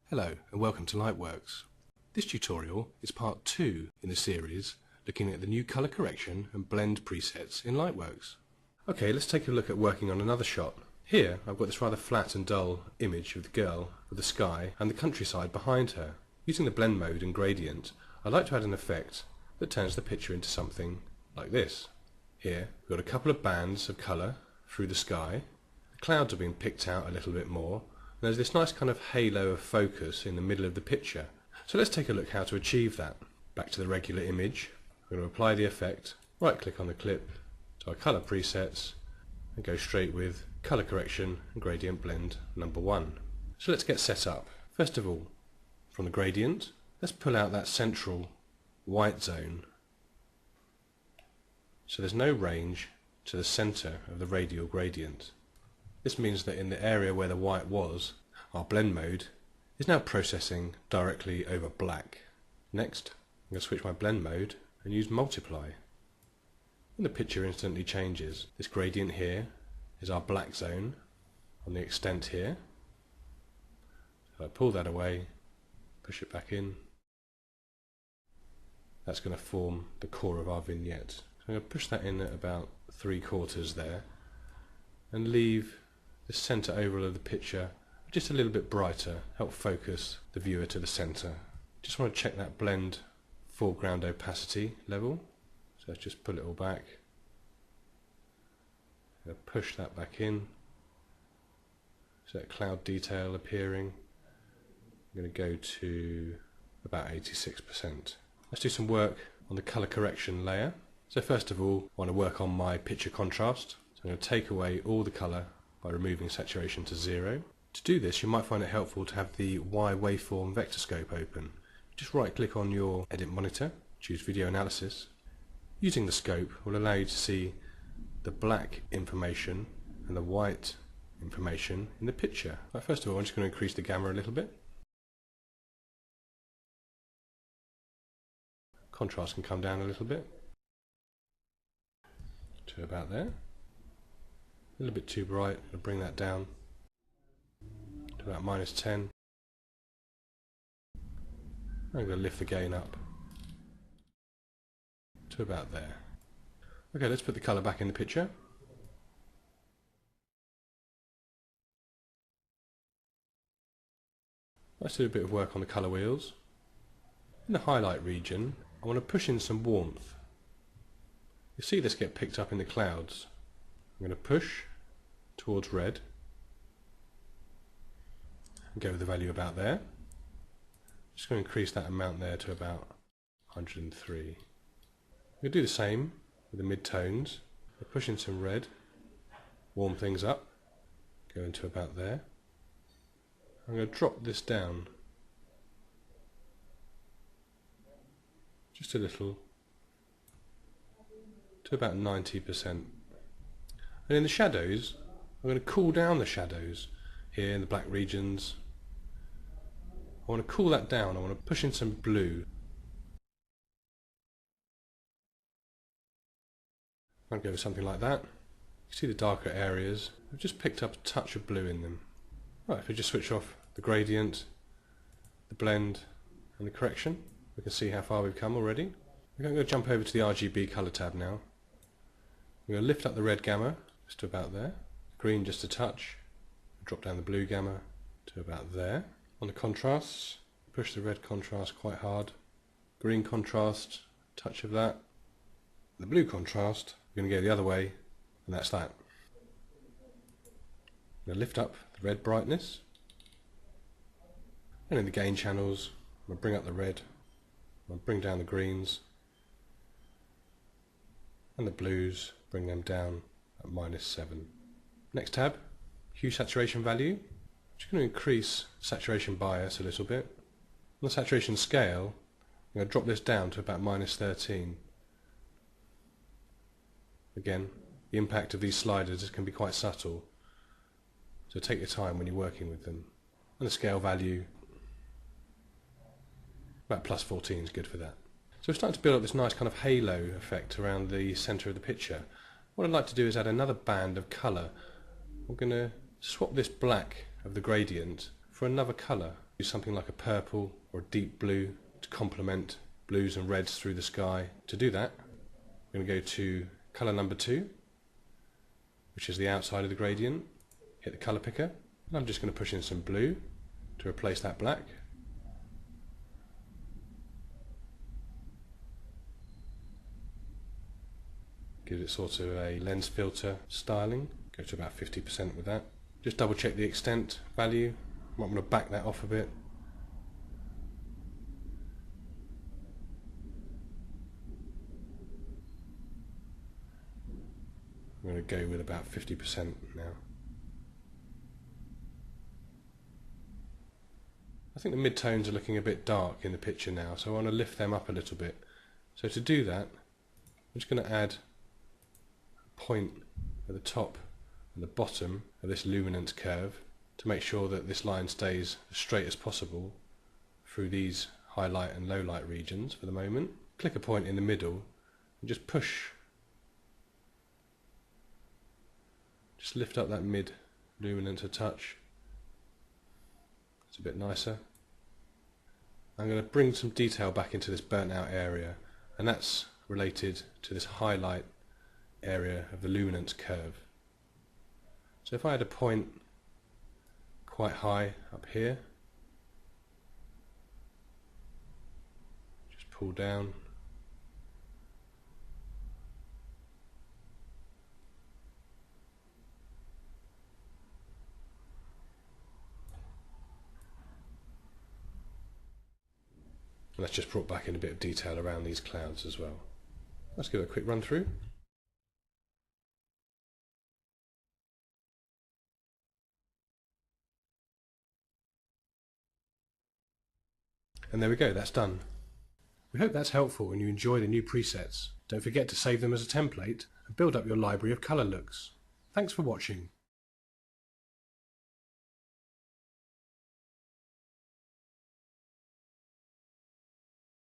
Hello and welcome to Lightworks. This tutorial is part 2 in the series looking at the new colour correction and blend presets in Lightworks. Okay, let's take a look at working on another shot. Here I've got this rather flat and dull image of the girl with the sky and the countryside behind her. Using the blend mode and gradient, I'd like to add an effect that turns the picture into something like this. Here we've got a couple of bands of colour through the sky. The clouds are being picked out a little bit more. There's this nice kind of halo of focus in the middle of the picture. So let's take a look how to achieve that. Back to the regular image. We're going to apply the effect, right click on the clip to our colour presets and go straight with colour correction and gradient blend number 1. So let's get set up. First of all, from the gradient, let's pull out that central white zone so there's no range to the centre of the radial gradient. This means that in the area where the white was, our blend mode is now processing directly over black. Next, I'm going to switch my blend mode and use multiply. And the picture instantly changes. This gradient here is our black zone on the extent here. So I pull that away, push it back in. That's going to form the core of our vignette. So I'm going to push that in at about 3/4 there and leave the centre oval of the picture just a little bit brighter, help focus the viewer to the centre. Just want to check that blend foreground opacity level, so let's just pull it all back. Push that back in, so that cloud detail appearing. I'm going to go to about 86%. Let's do some work on the colour correction layer. So first of all, I want to work on my picture contrast. So I'm going to take away all the colour by removing saturation to 0. To do this, you might find it helpful to have the Y waveform vector scope open. Just right click on your edit monitor, choose video analysis. Using the scope will allow you to see the black information and the white information in the picture. Right, first of all, I'm just going to increase the gamma a little bit. Contrast can come down a little bit to about there. A little bit too bright, I'll bring that down to about -10. I'm going to lift the gain up to about there. Okay, let's put the colour back in the picture. Let's do a bit of work on the colour wheels. In the highlight region, I want to push in some warmth. You'll see this get picked up in the clouds. I'm going to push towards red and go with the value about there. Just going to increase that amount there to about 103. I'm going to do the same with the mid-tones. Push in some red, warm things up, go into about there. I'm going to drop this down just a little to about 90%. And in the shadows, I'm going to cool down the shadows here in the black regions. I want to cool that down. I want to push in some blue. I'll go with something like that. You see the darker areas. I've just picked up a touch of blue in them. Right, if we just switch off the gradient, the blend and the correction, we can see how far we've come already. I'm going to jump over to the RGB colour tab now. I'm going to lift up the red gamma just to about there, green just a touch, drop down the blue gamma to about there. On the contrasts, push the red contrast quite hard, green contrast, touch of that. The blue contrast, we're going to go the other way, and that's that. I'm going to lift up the red brightness, and in the gain channels, I'm going to bring up the red, I'm going to bring down the greens, and the blues, bring them down at -7. Next tab, hue saturation value. I'm just going to increase saturation bias a little bit. On the saturation scale, I'm going to drop this down to about -13. Again, the impact of these sliders can be quite subtle, so take your time when you're working with them. And the scale value, about +14 is good for that. So we're starting to build up this nice kind of halo effect around the centre of the picture. What I'd like to do is add another band of colour. I'm going to swap this black of the gradient for another colour. Use something like a purple or a deep blue to complement blues and reds through the sky. To do that, we're going to go to colour number 2, which is the outside of the gradient. Hit the colour picker, and I'm just going to push in some blue to replace that black. Give it sort of a lens filter styling. Go to about 50% with that. Just double check the extent value. Might want to back that off a bit. I'm going to go with about 50% now. I think the mid-tones are looking a bit dark in the picture now, so I want to lift them up a little bit. So to do that, I'm just going to add a point at the top and the bottom of this luminance curve to make sure that this line stays as straight as possible through these highlight and low light regions for the moment. Click a point in the middle and just push. Just lift up that mid luminance a touch. It's a bit nicer. I'm going to bring some detail back into this burnt out area, and that's related to this highlight area of the luminance curve. So if I had a point quite high up here, just pull down. And that's just brought back in a bit of detail around these clouds as well. Let's give it a quick run through. And there we go, that's done. We hope that's helpful and you enjoy the new presets. Don't forget to save them as a template and build up your library of colour looks. Thanks for watching.